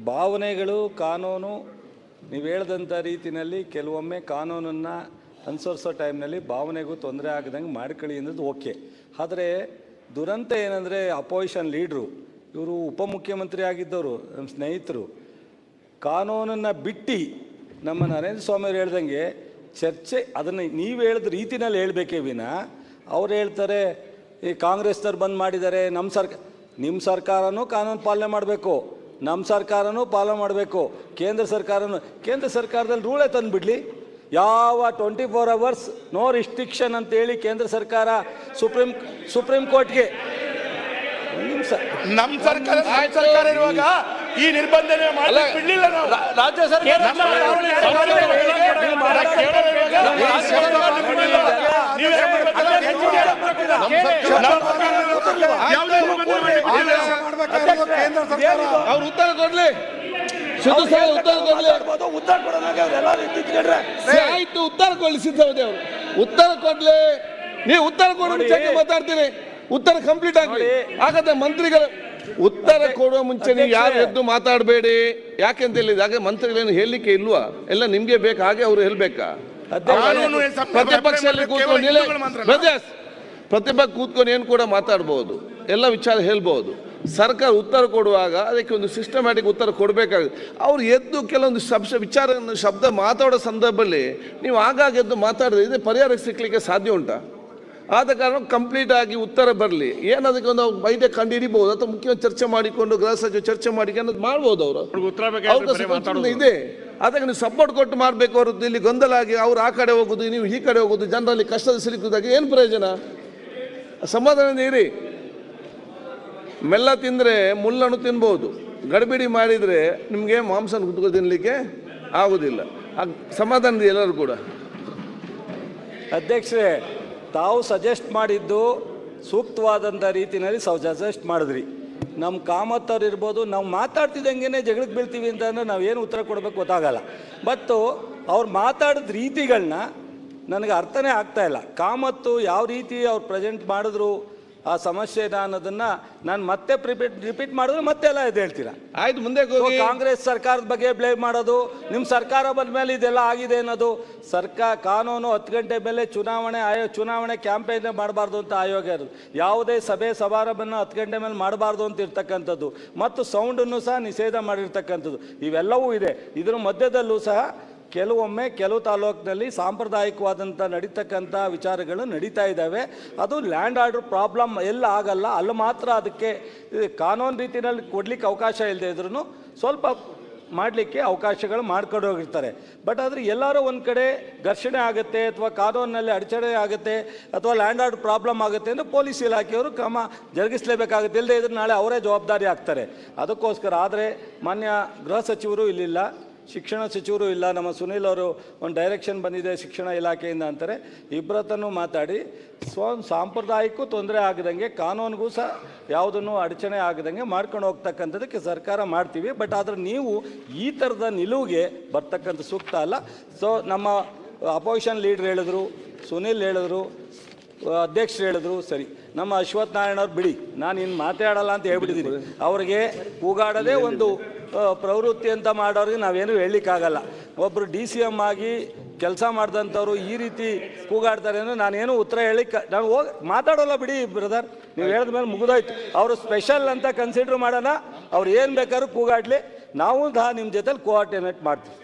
ಭಾವನೆಗಳು ಕಾನೂನು ನೀವು ಹೇಳ್ದಂಥ ರೀತಿಯಲ್ಲಿ ಕೆಲವೊಮ್ಮೆ ಕಾನೂನನ್ನು ಅನುಸರಿಸೋ ಟೈಮ್ನಲ್ಲಿ ಭಾವನೆಗೂ ತೊಂದರೆ ಆಗದಂಗೆ ಮಾಡ್ಕೊಳ್ಳಿ ಅನ್ನೋದು ಓಕೆ. ಆದರೆ ದುರಂತ ಏನಂದರೆ ಅಪೋಸಿಷನ್ ಲೀಡ್ರು ಇವರು ಉಪಮುಖ್ಯಮಂತ್ರಿ ಆಗಿದ್ದವರು, ನಮ್ಮ ಸ್ನೇಹಿತರು, ಕಾನೂನನ್ನು ಬಿಟ್ಟು ನಮ್ಮ ನರೇಂದ್ರ ಸ್ವಾಮಿ ಅವ್ರು ಹೇಳ್ದಂಗೆ ಚರ್ಚೆ ಅದನ್ನು ನೀವು ಹೇಳಿದ ರೀತಿನಲ್ಲಿ ಹೇಳಬೇಕೇ ವಿನ ಅವ್ರು ಹೇಳ್ತಾರೆ ಈ ಕಾಂಗ್ರೆಸ್ನವ್ರು ಬಂದ್ ಮಾಡಿದ್ದಾರೆ, ನಿಮ್ಮ ಸರ್ಕಾರನೂ ಕಾನೂನು ಪಾಲನೆ ಮಾಡಬೇಕು, ನಮ್ಮ ಸರ್ಕಾರನೂ ಪಾಲನೆ ಮಾಡಬೇಕು, ಕೇಂದ್ರ ಸರ್ಕಾರದಲ್ಲಿ ರೂಲೇ ತಂದುಬಿಡ್ಲಿ. ಯಾವ 24 hours ನೋ ರಿಸ್ಟ್ರಿಕ್ಷನ್ ಅಂತೇಳಿ ಕೇಂದ್ರ ಸರ್ಕಾರ ಸುಪ್ರೀಂ ಕೋರ್ಟ್ಗೆ ನಮ್ಮ ಸರ್ಕಾರ ಇರುವಾಗ ಈ ನಿರ್ಬಂಧನೆ ಬಿಡಲಿಲ್ಲ. ನಾವು ರಾಜ್ಯ ಸರ್ಕಾರ ಅವ್ರು ಉತ್ತರ ಕೊಡ್ಲಿ, ಆಯ್ತು ಉತ್ತರ ಕೊಡ್ಲಿ. ಸಿದ್ಧವದೇ ಅವರು ಉತ್ತರ ಕೊಡ್ಲಿ. ನೀವು ಉತ್ತರ ಕೊಡೋ ಮುಂಚೆ ಮಾತಾಡ್ತೀನಿ, ಉತ್ತರ ಕಂಪ್ಲೀಟ್ ಆಗಲಿ. ಹಾಗಾದ್ರೆ ಮಂತ್ರಿಗಳು ಉತ್ತರ ಕೊಡುವ ಮುಂಚೆ ನೀವು ಯಾರು ಎದ್ದು ಮಾತಾಡಬೇಡಿ. ಯಾಕೆಂತ ಹೇಳಿದಾಗ ಮಂತ್ರಿಗಳೇನು ಹೇಳಲಿಕ್ಕೆ ಇಲ್ವಾ? ಎಲ್ಲ ನಿಮ್ಗೆ ಬೇಕು, ಹಾಗೆ ಅವರು ಹೇಳ್ಬೇಕಾ? ಪ್ರತಿಪಕ್ಷದಲ್ಲಿ ಪ್ರತಿಪಕ್ಷ ಕೂತ್ಕೊಂಡು ಏನು ಕೂಡ ಮಾತಾಡ್ಬೋದು, ಎಲ್ಲ ವಿಚಾರ ಹೇಳ್ಬೋದು. ಸರ್ಕಾರ ಉತ್ತರ ಕೊಡುವಾಗ ಅದಕ್ಕೆ ಒಂದು ಸಿಸ್ಟಮ್ಯಾಟಿಕ್ ಉತ್ತರ ಕೊಡಬೇಕಾಗುತ್ತೆ. ಅವ್ರು ಎದ್ದು ಕೆಲವೊಂದು ಶಬ್ದ ಮಾತಾಡೋ ಸಂದರ್ಭದಲ್ಲಿ ನೀವು ಆಗಾಗ ಎದ್ದು ಮಾತಾಡಿದ್ರೆ ಇದೇ ಪರಿಹಾರ ಸಿಕ್ಕಲಿಕ್ಕೆ ಸಾಧ್ಯ ಉಂಟಾ? ಆದ ಕಾರಣ ಕಂಪ್ಲೀಟ್ ಆಗಿ ಉತ್ತರ ಬರಲಿ. ಏನದಕ್ಕೆ ಒಂದು ಬೈಟೆ ಕಂಡು ಹಿಡಿಬಹುದು ಅಥವಾ ಮುಖ್ಯ ಚರ್ಚೆ ಮಾಡಿಕೊಂಡು ಗೃಹ ಸಚಿವ ಚರ್ಚೆ ಮಾಡಿ ಅನ್ನೋದು ಮಾಡ್ಬೋದು. ಅವರು ಇದೆ, ಅದಕ್ಕೆ ನೀವು ಸಪೋರ್ಟ್ ಕೊಟ್ಟು ಮಾಡಬೇಕು ಹೊರತು ಇಲ್ಲಿ ಗೊಂದಲ ಆಗಿ ಅವ್ರು ಆ ಕಡೆ ಹೋಗೋದು, ನೀವು ಈ ಕಡೆ ಹೋಗೋದು, ಜನರಲ್ಲಿ ಕಷ್ಟದ ಸಿಲುಕಿದಾಗ ಏನು ಪ್ರಯೋಜನ? ಸಮಾಧಾನ ಇರಿ. ಮೆಲ್ಲ ತಿಂದರೆ ಮುಳ್ಳನ್ನು ತಿನ್ಬೋದು, ಗಡಿಬಿಡಿ ಮಾಡಿದರೆ ನಿಮಗೆ ಮಾಂಸನ ಕುತ್ಕೊ ತಿನ್ನಲಿಕ್ಕೆ ಆಗೋದಿಲ್ಲ. ಸಮಾಧಾನದ ಎಲ್ಲರೂ ಕೂಡ. ಅಧ್ಯಕ್ಷರೇ, ತಾವು ಸಜೆಸ್ಟ್ ಮಾಡಿದ್ದು ಸೂಕ್ತವಾದಂಥ ರೀತಿಯಲ್ಲಿ ಸಜೆಸ್ಟ್ ಮಾಡಿದ್ರಿ. ನಮ್ಮ ಕಾಮತ್ತವ್ರು ಇರ್ಬೋದು, ನಾವು ಮಾತಾಡ್ತಿದ್ದಂಗೆ ಜಗಳಕ್ಕೆ ಬೀಳ್ತೀವಿ ಅಂತಂದರೆ ನಾವೇನು ಉತ್ತರ ಕೊಡಬೇಕು ಗೊತ್ತಾಗಲ್ಲ. ಮತ್ತು ಅವ್ರು ಮಾತಾಡಿದ ರೀತಿಗಳನ್ನ ನನಗೆ ಅರ್ಥನೇ ಆಗ್ತಾಯಿಲ್ಲ. ಕಾಮತ್ತು ಯಾವ ರೀತಿ ಅವ್ರು ಪ್ರೆಸೆಂಟ್ ಮಾಡಿದ್ರು ಆ ಸಮಸ್ಯೆನ ಅನ್ನೋದನ್ನು ನಾನು ಮತ್ತೆ ರಿಪೀಟ್ ಮಾಡಿದ್ರೆ ಮತ್ತೆ ಎಲ್ಲ ಇದು ಹೇಳ್ತೀರಾ? ಆಯ್ತು, ಮುಂದೆ ಕಾಂಗ್ರೆಸ್ ಸರ್ಕಾರದ ಬಗ್ಗೆ ಬ್ಲೇಮ್ ಮಾಡೋದು, ನಿಮ್ಮ ಸರ್ಕಾರ ಬಂದ ಮೇಲೆ ಇದೆಲ್ಲ ಆಗಿದೆ ಅನ್ನೋದು. ಕಾನೂನು 10 ಗಂಟೆ ಮೇಲೆ ಚುನಾವಣೆ ಕ್ಯಾಂಪೇನ್ ಮಾಡಬಾರ್ದು ಅಂತ ಆಯೋಗ ಇರೋದು. ಯಾವುದೇ ಸಭೆ ಸಮಾರಂಭನ 10 ಗಂಟೆ ಮೇಲೆ ಮಾಡಬಾರ್ದು ಅಂತ ಇರ್ತಕ್ಕಂಥದ್ದು ಮತ್ತು ಸೌಂಡನ್ನು ಸಹ ನಿಷೇಧ ಮಾಡಿರ್ತಕ್ಕಂಥದ್ದು ಇವೆಲ್ಲವೂ ಇದೆ. ಇದರ ಮಧ್ಯದಲ್ಲೂ ಸಹ ಕೆಲವು ತಾಲೂಕಿನಲ್ಲಿ ಸಾಂಪ್ರದಾಯಿಕವಾದಂಥ ನಡೀತಕ್ಕಂಥ ವಿಚಾರಗಳು ನಡೀತಾ ಇದ್ದಾವೆ. ಅದು ಲ್ಯಾಂಡ್ ಆರ್ಡರ್ ಪ್ರಾಬ್ಲಮ್ ಎಲ್ಲ ಆಗಲ್ಲ, ಅಲ್ಲಿ ಮಾತ್ರ ಅದಕ್ಕೆ ಕಾನೂನು ರೀತಿಯಲ್ಲಿ ಕೊಡಲಿಕ್ಕೆ ಅವಕಾಶ ಇಲ್ಲದೆ ಇದ್ರೂ ಸ್ವಲ್ಪ ಮಾಡಲಿಕ್ಕೆ ಅವಕಾಶಗಳು ಮಾಡ್ಕೊಂಡು ಹೋಗಿರ್ತಾರೆ. ಬಟ್ ಆದರೆ ಎಲ್ಲರೂ ಒಂದು ಕಡೆ ಘರ್ಷಣೆ ಆಗುತ್ತೆ ಅಥವಾ ಕಾನೂನಿನಲ್ಲಿ ಅಡಚಣೆ ಆಗುತ್ತೆ ಅಥವಾ ಲ್ಯಾಂಡ್ ಆರ್ಡರ್ ಪ್ರಾಬ್ಲಮ್ ಆಗುತ್ತೆ ಅಂದರೆ ಪೊಲೀಸ್ ಇಲಾಖೆಯವರು ಕ್ರಮ ಜರುಗಿಸಲೇಬೇಕಾಗುತ್ತೆ. ಇಲ್ಲದೆ ಇದ್ರೆ ನಾಳೆ ಅವರೇ ಜವಾಬ್ದಾರಿ ಆಗ್ತಾರೆ. ಅದಕ್ಕೋಸ್ಕರ ಆದರೆ ಮಾನ್ಯ ಗೃಹ ಸಚಿವರು ಇಲ್ಲಿಲ್ಲ, ಶಿಕ್ಷಣ ಸಚಿವರು ಇಲ್ಲ, ನಮ್ಮ ಸುನೀಲ್ ಅವರು ಒಂದು ಡೈರೆಕ್ಷನ್ ಬಂದಿದೆ ಶಿಕ್ಷಣ ಇಲಾಖೆಯಿಂದ ಅಂತಾರೆ. ಇಬ್ಬರತ್ತೂ ಮಾತಾಡಿ ಸಾಂಪ್ರದಾಯಿಕಕ್ಕೂ ತೊಂದರೆ ಆಗದಂಗೆ ಕಾನೂನಿಗೂ ಸಹ ಯಾವುದನ್ನು ಅಡಚಣೆ ಆಗದಂಗೆ ಮಾಡ್ಕೊಂಡು ಹೋಗ್ತಕ್ಕಂಥದ್ದಕ್ಕೆ ಸರ್ಕಾರ ಮಾಡ್ತೀವಿ. ಬಟ್ ಆದರೆ ನೀವು ಈ ಥರದ ನಿಲುವಿಗೆ ಬರ್ತಕ್ಕಂಥ ಸೂಕ್ತ ಅಲ್ಲ. ಸೊ ನಮ್ಮ ಅಪೋಸಿಷನ್ ಲೀಡ್ರ್ ಹೇಳಿದ್ರು, ಸುನೀಲ್ ಹೇಳಿದ್ರು, ಅಧ್ಯಕ್ಷರು ಹೇಳಿದ್ರು, ಸರಿ. ನಮ್ಮ ಅಶ್ವಥ್ ನಾರಾಯಣ ಅವ್ರು ಬಿಡಿ, ನಾನು ಇನ್ನು ಮಾತಾಡಲ್ಲ ಅಂತ ಹೇಳ್ಬಿಟ್ಟಿದ್ದೀನಿ. ಅವ್ರಿಗೆ ಕೂಗಾಡೋದೇ ಒಂದು ಪ್ರವೃತ್ತಿ ಅಂತ ಮಾಡೋರಿಗೆ ನಾವೇನು ಹೇಳಲಿಕ್ಕಾಗಲ್ಲ. ಒಬ್ಬರು DCM ಆಗಿ ಕೆಲಸ ಮಾಡಿದಂಥವ್ರು ಈ ರೀತಿ ಕೂಗಾಡ್ತಾರೆ ಅಂದರೆ ನಾನೇನು ಉತ್ತರ ನಾನು ಮಾತಾಡೋಲ್ಲ ಬಿಡಿ ಬ್ರದರ್, ನೀವು ಹೇಳಿದ ಮೇಲೆ ಮುಗಿದೋಯ್ತು. ಅವರು ಸ್ಪೆಷಲ್ ಅಂತ ಕನ್ಸಿಡರ್ ಮಾಡೋಣ, ಅವ್ರು ಏನು ಬೇಕಾದ್ರೂ ಕೂಗಾಡಲಿ, ನಾವು ಸಹ ನಿಮ್ಮ ಜೊತೆಲಿ ಕೋಆರ್ಡಿನೇಟ್ ಮಾಡ್ತೀವಿ.